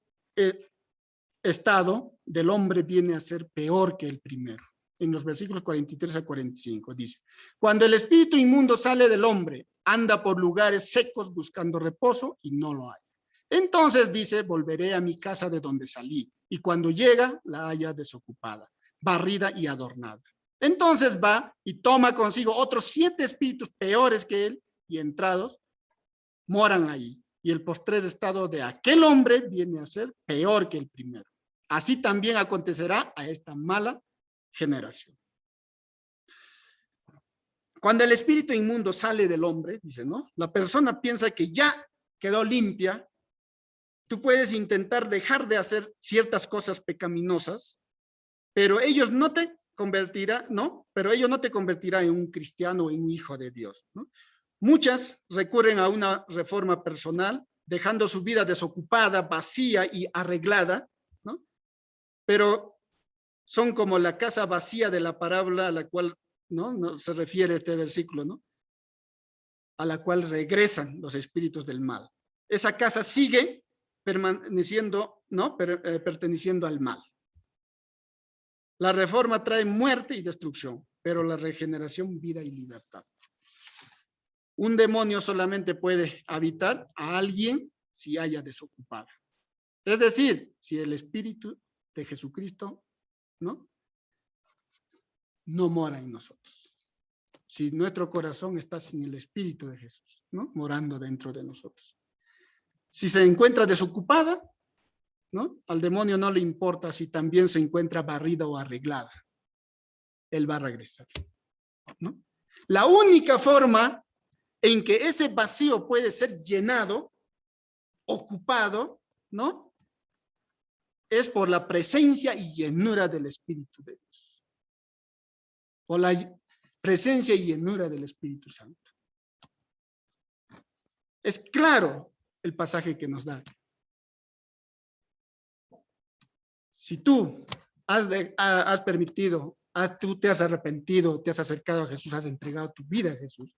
[SPEAKER 2] estado del hombre viene a ser peor que el primero? En los versículos 43 a 45 dice: cuando el espíritu inmundo sale del hombre, anda por lugares secos buscando reposo y no lo hay. Entonces dice: volveré a mi casa de donde salí, y cuando llega la halla desocupada, barrida y adornada. Entonces va y toma consigo otros 7 espíritus peores que él, y entrados moran ahí. Y el postrer estado de aquel hombre viene a ser peor que el primero. Así también acontecerá a esta mala generación. Cuando el espíritu inmundo sale del hombre, dice, ¿no? La persona piensa que ya quedó limpia. Tú puedes intentar dejar de hacer ciertas cosas pecaminosas, pero ellos no te convertirá, ¿no? Pero ello no te convertirá en un cristiano o en un hijo de Dios, ¿no? Muchas recurren a una reforma personal, dejando su vida desocupada, vacía y arreglada, ¿no? Pero son como la casa vacía de la parábola a la cual no se refiere este versículo, ¿no? A la cual regresan los espíritus del mal. Esa casa sigue permaneciendo, ¿no? Perteneciendo al mal. La reforma trae muerte y destrucción, pero la regeneración, vida y libertad. Un demonio solamente puede habitar a alguien si haya desocupado. Es decir, si el espíritu de Jesucristo, ¿no? No mora en nosotros. Si nuestro corazón está sin el espíritu de Jesús, ¿no? Morando dentro de nosotros. Si se encuentra desocupada, ¿no? Al demonio no le importa si también se encuentra barrida o arreglada. Él va a regresar, ¿no? La única forma en que ese vacío puede ser llenado, ocupado, ¿no? Es por la presencia y llenura del Espíritu de Dios. Por la presencia y llenura del Espíritu Santo. Es claro el pasaje que nos da. Si tú has permitido, tú te has arrepentido, te has acercado a Jesús, has entregado tu vida a Jesús,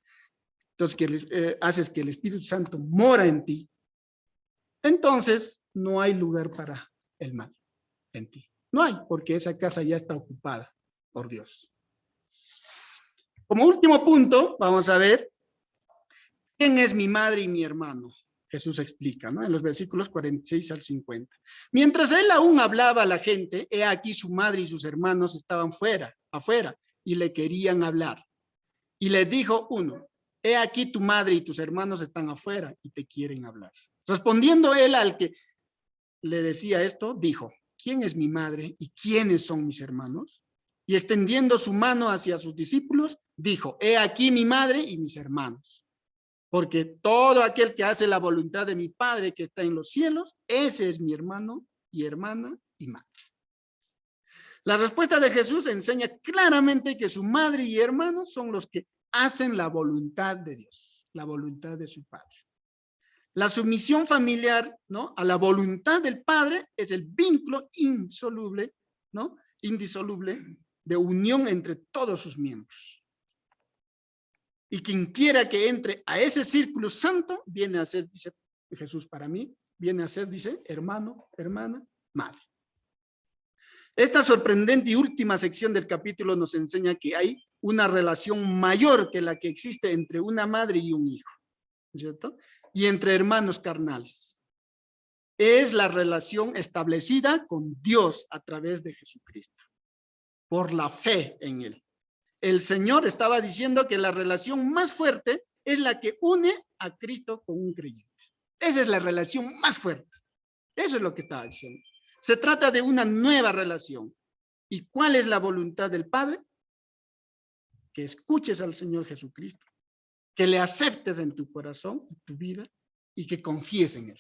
[SPEAKER 2] entonces haces que el Espíritu Santo mora en ti, entonces no hay lugar para el mal en ti. No hay, porque esa casa ya está ocupada por Dios. Como último punto, vamos a ver quién es mi madre y mi hermano. Jesús explica, ¿no? En los versículos 46 al 50. Mientras él aún hablaba a la gente, he aquí su madre y sus hermanos estaban afuera, y le querían hablar. Y le dijo uno: he aquí tu madre y tus hermanos están afuera y te quieren hablar. Respondiendo él al que le decía esto, dijo: ¿quién es mi madre y quiénes son mis hermanos? Y extendiendo su mano hacia sus discípulos, dijo: he aquí mi madre y mis hermanos. Porque todo aquel que hace la voluntad de mi Padre que está en los cielos, ese es mi hermano y hermana y madre. La respuesta de Jesús enseña claramente que su madre y hermanos son los que hacen la voluntad de Dios, la voluntad de su Padre. La sumisión familiar, ¿no?, a la voluntad del Padre es el vínculo insoluble, ¿no?, indisoluble de unión entre todos sus miembros. Y quien quiera que entre a ese círculo santo, viene a ser, dice Jesús para mí, viene a ser, dice, hermano, hermana, madre. Esta sorprendente y última sección del capítulo nos enseña que hay una relación mayor que la que existe entre una madre y un hijo, ¿cierto? Y entre hermanos carnales. Es la relación establecida con Dios a través de Jesucristo, por la fe en Él. El Señor estaba diciendo que la relación más fuerte es la que une a Cristo con un creyente. Esa es la relación más fuerte. Eso es lo que estaba diciendo. Se trata de una nueva relación. ¿Y cuál es la voluntad del Padre? Que escuches al Señor Jesucristo, que le aceptes en tu corazón, en tu vida, y que confíes en Él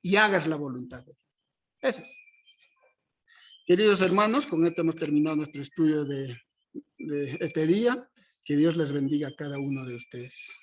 [SPEAKER 2] y hagas la voluntad de Él. Eso es. Queridos hermanos, con esto hemos terminado nuestro estudio de este día. Que Dios les bendiga a cada uno de ustedes.